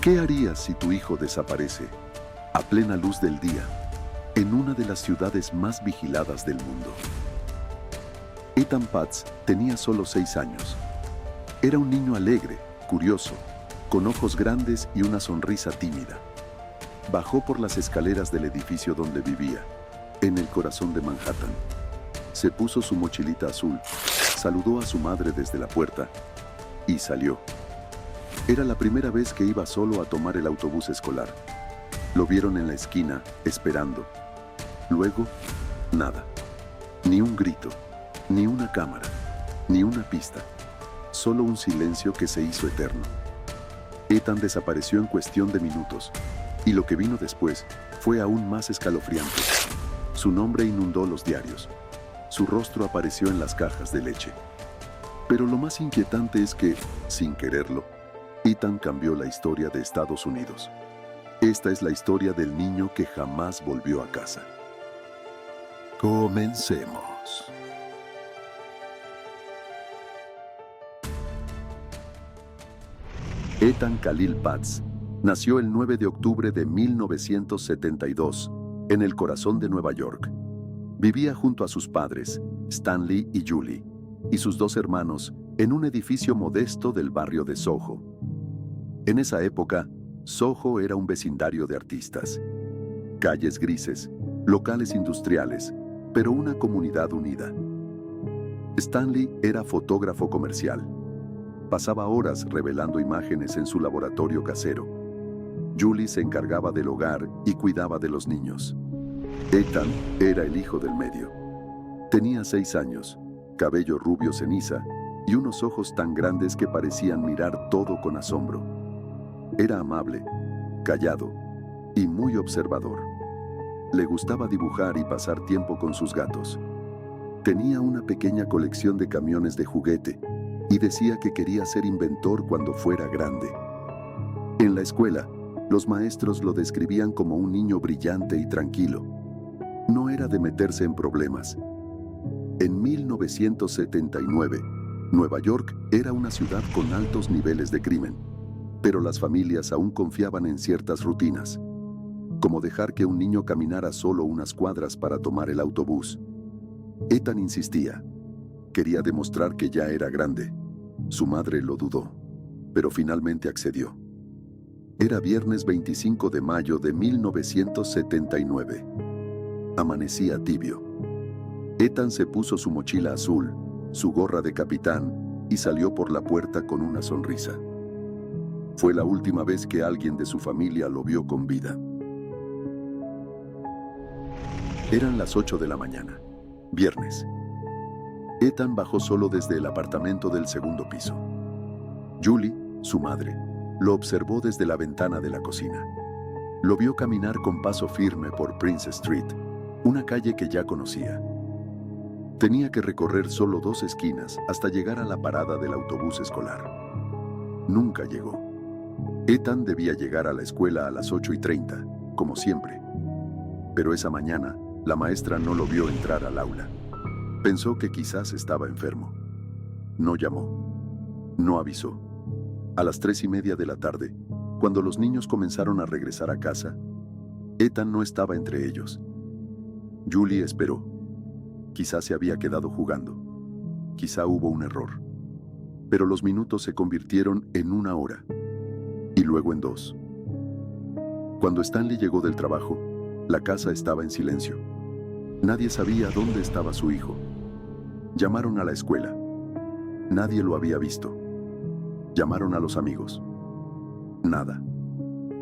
¿Qué harías si tu hijo desaparece a plena luz del día en una de las ciudades más vigiladas del mundo? Ethan Paz tenía solo 6 años. Era un niño alegre, curioso, con ojos grandes y una sonrisa tímida. Bajó por las escaleras del edificio donde vivía, en el corazón de Manhattan. Se puso su mochilita azul, saludó a su madre desde la puerta y salió. Era la primera vez que iba solo a tomar el autobús escolar. Lo vieron en la esquina, esperando. Luego, nada. Ni un grito, ni una cámara, ni una pista. Solo un silencio que se hizo eterno. Ethan desapareció en cuestión de minutos, y lo que vino después fue aún más escalofriante. Su nombre inundó los diarios. Su rostro apareció en las cajas de leche. Pero lo más inquietante es que, sin quererlo, Ethan cambió la historia de Estados Unidos. Esta es la historia del niño que jamás volvió a casa. Comencemos. Ethan Khalil Paz nació el 9 de octubre de 1972 en el corazón de Nueva York. Vivía junto a sus padres, Stanley y Julie, y sus 2 hermanos en un edificio modesto del barrio de Soho. En esa época, Soho era un vecindario de artistas. Calles grises, locales industriales, pero una comunidad unida. Stanley era fotógrafo comercial. Pasaba horas revelando imágenes en su laboratorio casero. Julie se encargaba del hogar y cuidaba de los niños. Ethan era el hijo del medio. Tenía 6 años, cabello rubio ceniza y unos ojos tan grandes que parecían mirar todo con asombro. Era amable, callado y muy observador. Le gustaba dibujar y pasar tiempo con sus gatos. Tenía una pequeña colección de camiones de juguete y decía que quería ser inventor cuando fuera grande. En la escuela, los maestros lo describían como un niño brillante y tranquilo. No era de meterse en problemas. En 1979, Nueva York era una ciudad con altos niveles de crimen, pero las familias aún confiaban en ciertas rutinas, como dejar que un niño caminara solo unas cuadras para tomar el autobús. Ethan insistía. Quería demostrar que ya era grande. Su madre lo dudó, pero finalmente accedió. Era viernes 25 de mayo de 1979. Amanecía tibio. Ethan se puso su mochila azul, su gorra de capitán, y salió por la puerta con una sonrisa. Fue la última vez que alguien de su familia lo vio con vida. Eran las 8 de la mañana, viernes. Ethan bajó solo desde el apartamento del segundo piso. Julie, su madre, lo observó desde la ventana de la cocina. Lo vio caminar con paso firme por Prince Street, una calle que ya conocía. Tenía que recorrer solo 2 esquinas hasta llegar a la parada del autobús escolar. Nunca llegó. Ethan debía llegar a la escuela a las 8:30, como siempre. Pero esa mañana, la maestra no lo vio entrar al aula. Pensó que quizás estaba enfermo. No llamó. No avisó. A las 3:30 de la tarde, cuando los niños comenzaron a regresar a casa, Ethan no estaba entre ellos. Julie esperó. Quizás se había quedado jugando. Quizá hubo un error. Pero los minutos se convirtieron en 1 hora. Y luego en 2. Cuando Stanley llegó del trabajo, la casa estaba en silencio. Nadie sabía dónde estaba su hijo. Llamaron a la escuela. Nadie lo había visto. Llamaron a los amigos. Nada.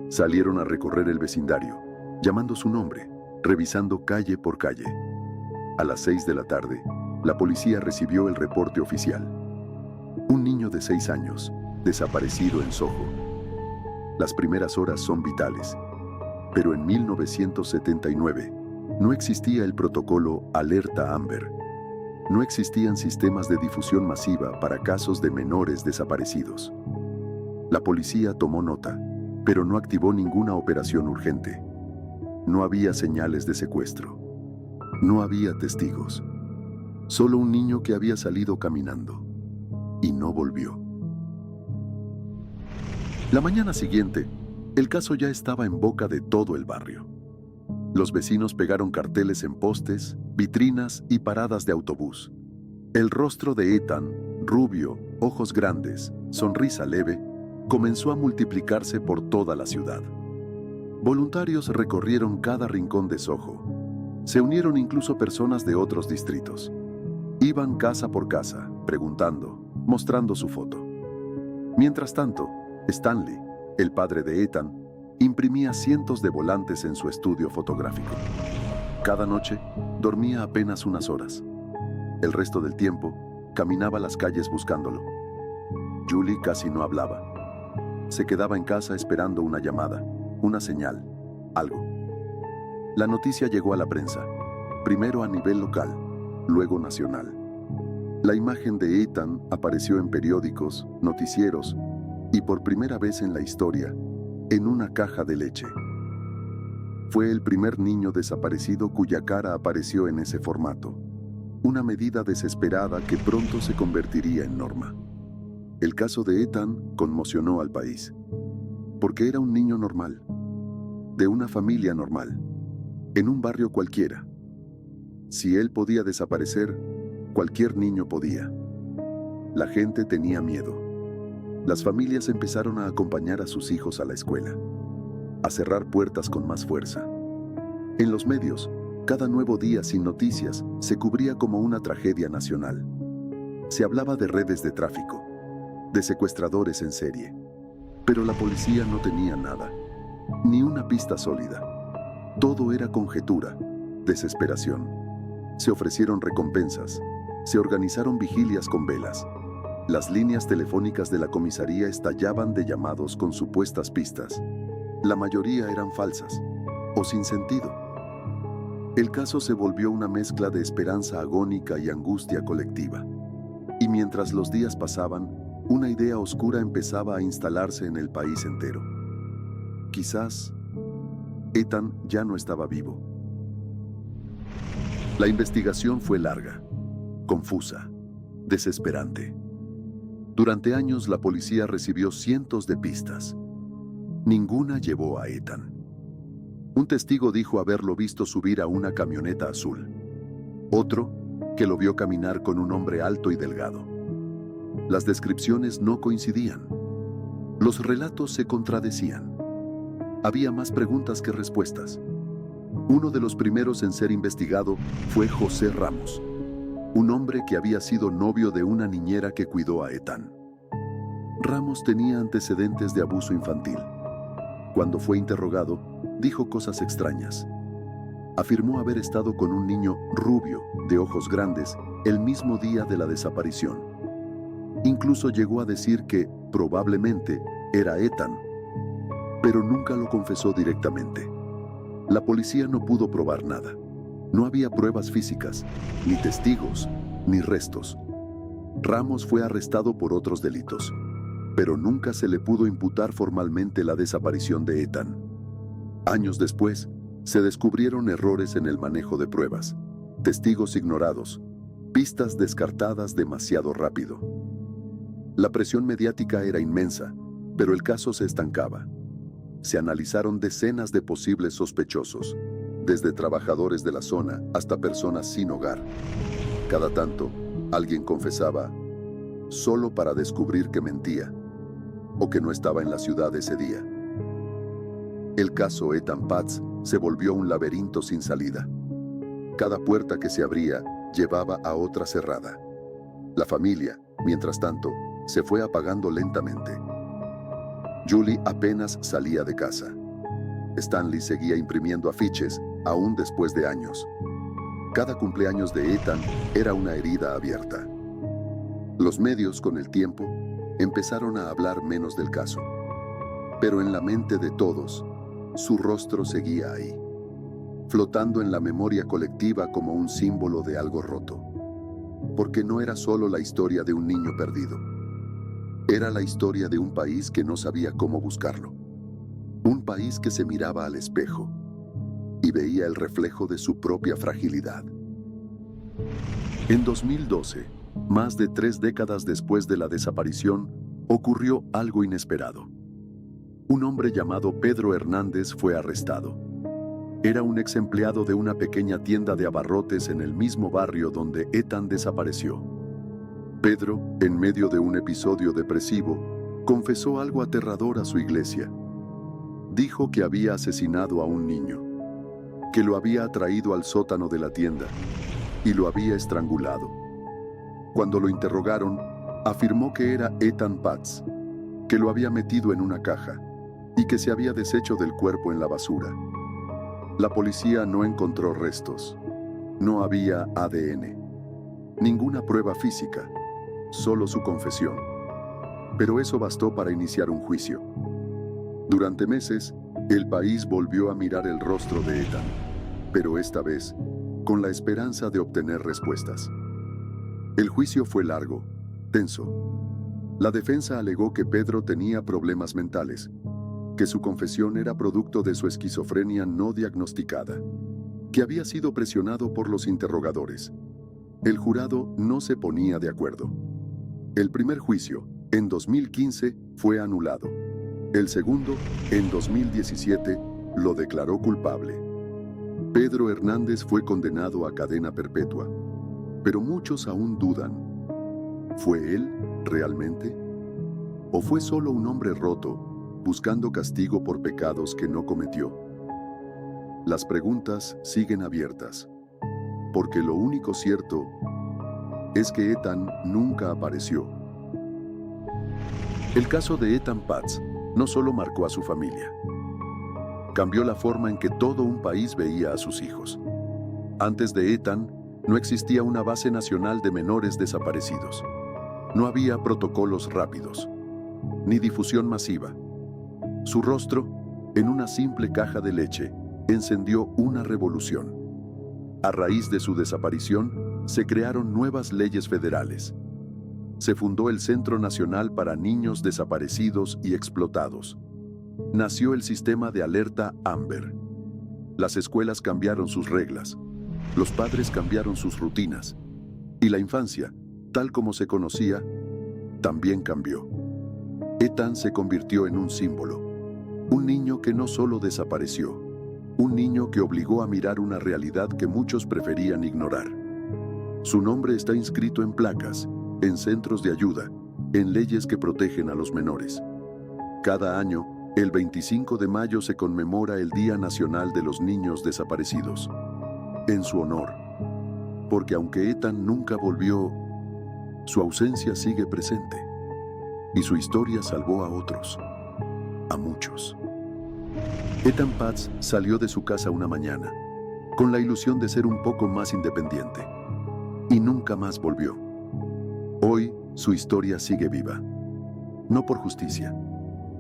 Salieron a recorrer el vecindario, llamando su nombre, revisando calle por calle. A las 6 de la tarde, la policía recibió el reporte oficial. Un niño de 6 años, desaparecido en Soho. Las primeras horas son vitales, pero en 1979 no existía el protocolo Alerta Amber. No existían sistemas de difusión masiva para casos de menores desaparecidos. La policía tomó nota, pero no activó ninguna operación urgente. No había señales de secuestro. No había testigos. Solo un niño que había salido caminando y no volvió. La mañana siguiente, El caso ya estaba en boca de todo el barrio. Los vecinos pegaron carteles en postes, vitrinas y paradas de autobús. El rostro de Ethan, rubio, ojos grandes, sonrisa leve, comenzó a multiplicarse por toda la ciudad. Voluntarios recorrieron cada rincón de Soho. Se unieron incluso personas de otros distritos. Iban casa por casa, preguntando, mostrando su foto. Mientras tanto, Stanley, el padre de Ethan, imprimía cientos de volantes en su estudio fotográfico. Cada noche, dormía apenas unas horas. El resto del tiempo, caminaba las calles buscándolo. Julie casi no hablaba. Se quedaba en casa esperando una llamada, una señal, algo. La noticia llegó a la prensa, primero a nivel local, luego nacional. La imagen de Ethan apareció en periódicos, noticieros y por primera vez en la historia, en una caja de leche. Fue el primer niño desaparecido cuya cara apareció en ese formato. Una medida desesperada que pronto se convertiría en norma. El caso de Ethan conmocionó al país, porque era un niño normal, de una familia normal, en un barrio cualquiera. Si él podía desaparecer, cualquier niño podía. La gente tenía miedo. Las familias empezaron a acompañar a sus hijos a la escuela, a cerrar puertas con más fuerza. En los medios, cada nuevo día sin noticias se cubría como una tragedia nacional. Se hablaba de redes de tráfico, de secuestradores en serie, pero la policía no tenía nada, ni una pista sólida. Todo era conjetura, desesperación. Se ofrecieron recompensas, se organizaron vigilias con velas. Las líneas telefónicas de la comisaría estallaban de llamados con supuestas pistas. La mayoría eran falsas o sin sentido. El caso se volvió una mezcla de esperanza agónica y angustia colectiva. Y mientras los días pasaban, una idea oscura empezaba a instalarse en el país entero. Quizás Ethan ya no estaba vivo. La investigación fue larga, confusa, desesperante. Durante años la policía recibió cientos de pistas. Ninguna llevó a Ethan. Un testigo dijo haberlo visto subir a una camioneta azul. Otro, que lo vio caminar con un hombre alto y delgado. Las descripciones no coincidían. Los relatos se contradecían. Había más preguntas que respuestas. Uno de los primeros en ser investigado fue José Ramos, un hombre que había sido novio de una niñera que cuidó a Ethan. Ramos tenía antecedentes de abuso infantil. Cuando fue interrogado, dijo cosas extrañas. Afirmó haber estado con un niño rubio, de ojos grandes, el mismo día de la desaparición. Incluso llegó a decir que, probablemente, era Ethan, pero nunca lo confesó directamente. La policía no pudo probar nada. No había pruebas físicas, ni testigos, ni restos. Ramos fue arrestado por otros delitos, pero nunca se le pudo imputar formalmente la desaparición de Ethan. Años después, se descubrieron errores en el manejo de pruebas, testigos ignorados, pistas descartadas demasiado rápido. La presión mediática era inmensa, pero el caso se estancaba. Se analizaron decenas de posibles sospechosos, desde trabajadores de la zona hasta personas sin hogar. Cada tanto, alguien confesaba, solo para descubrir que mentía, o que no estaba en la ciudad ese día. El caso Ethan Paz se volvió un laberinto sin salida. Cada puerta que se abría llevaba a otra cerrada. La familia, mientras tanto, se fue apagando lentamente. Julie apenas salía de casa. Stanley seguía imprimiendo afiches, aún después de años. Cada cumpleaños de Ethan era una herida abierta. Los medios, con el tiempo, empezaron a hablar menos del caso. Pero en la mente de todos, su rostro seguía ahí, flotando en la memoria colectiva como un símbolo de algo roto. Porque no era solo la historia de un niño perdido. Era la historia de un país que no sabía cómo buscarlo. Un país que se miraba al espejo y veía el reflejo de su propia fragilidad. En 2012, más de 3 décadas después de la desaparición, ocurrió algo inesperado. un hombre llamado Pedro Hernández fue arrestado. Era un ex empleado de una pequeña tienda de abarrotes en el mismo barrio donde Ethan desapareció. Pedro, en medio de un episodio depresivo, confesó algo aterrador a su iglesia. Dijo que había asesinado a un niño, que lo había traído al sótano de la tienda y lo había estrangulado. Cuando lo interrogaron, afirmó que era Ethan Paz, que lo había metido en una caja y que se había deshecho del cuerpo en la basura. La policía no encontró restos. No había ADN. Ninguna prueba física. Solo su confesión. Pero eso bastó para iniciar un juicio. Durante meses, el país volvió a mirar el rostro de Ethan, pero esta vez, con la esperanza de obtener respuestas. El juicio fue largo, tenso. La defensa alegó que Pedro tenía problemas mentales, que su confesión era producto de su esquizofrenia no diagnosticada, que había sido presionado por los interrogadores. El jurado no se ponía de acuerdo. El primer juicio, en 2015, fue anulado. El segundo, en 2017, lo declaró culpable. Pedro Hernández fue condenado a cadena perpetua, pero muchos aún dudan. ¿Fue él realmente? ¿O fue solo un hombre roto, buscando castigo por pecados que no cometió? Las preguntas siguen abiertas, porque lo único cierto es que Ethan nunca apareció. El caso de Ethan Paz no solo marcó a su familia, cambió la forma en que todo un país veía a sus hijos. Antes de Ethan, no existía una base nacional de menores desaparecidos. No había protocolos rápidos, ni difusión masiva. Su rostro, en una simple caja de leche, encendió una revolución. A raíz de su desaparición, se crearon nuevas leyes federales. Se fundó el Centro Nacional para Niños Desaparecidos y Explotados. Nació el sistema de alerta Amber. Las escuelas cambiaron sus reglas. Los padres cambiaron sus rutinas. Y la infancia, tal como se conocía, también cambió. Ethan se convirtió en un símbolo. Un niño que no solo desapareció, un niño que obligó a mirar una realidad que muchos preferían ignorar. Su nombre está inscrito en placas, en centros de ayuda, en leyes que protegen a los menores. Cada año, el 25 de mayo se conmemora el Día Nacional de los Niños Desaparecidos. En su honor. Porque aunque Ethan nunca volvió, su ausencia sigue presente. Y su historia salvó a otros. A muchos. Ethan Paz salió de su casa una mañana, con la ilusión de ser un poco más independiente. Y nunca más volvió. Hoy, su historia sigue viva. No por justicia,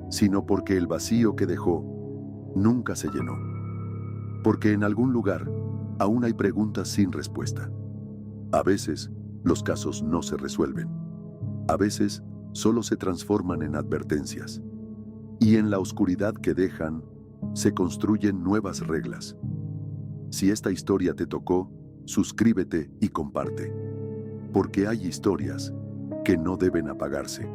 sino porque el vacío que dejó nunca se llenó. Porque en algún lugar aún hay preguntas sin respuesta. A veces, los casos no se resuelven. A veces, solo se transforman en advertencias. Y en la oscuridad que dejan, se construyen nuevas reglas. Si esta historia te tocó, suscríbete y comparte. Porque hay historias que no deben apagarse.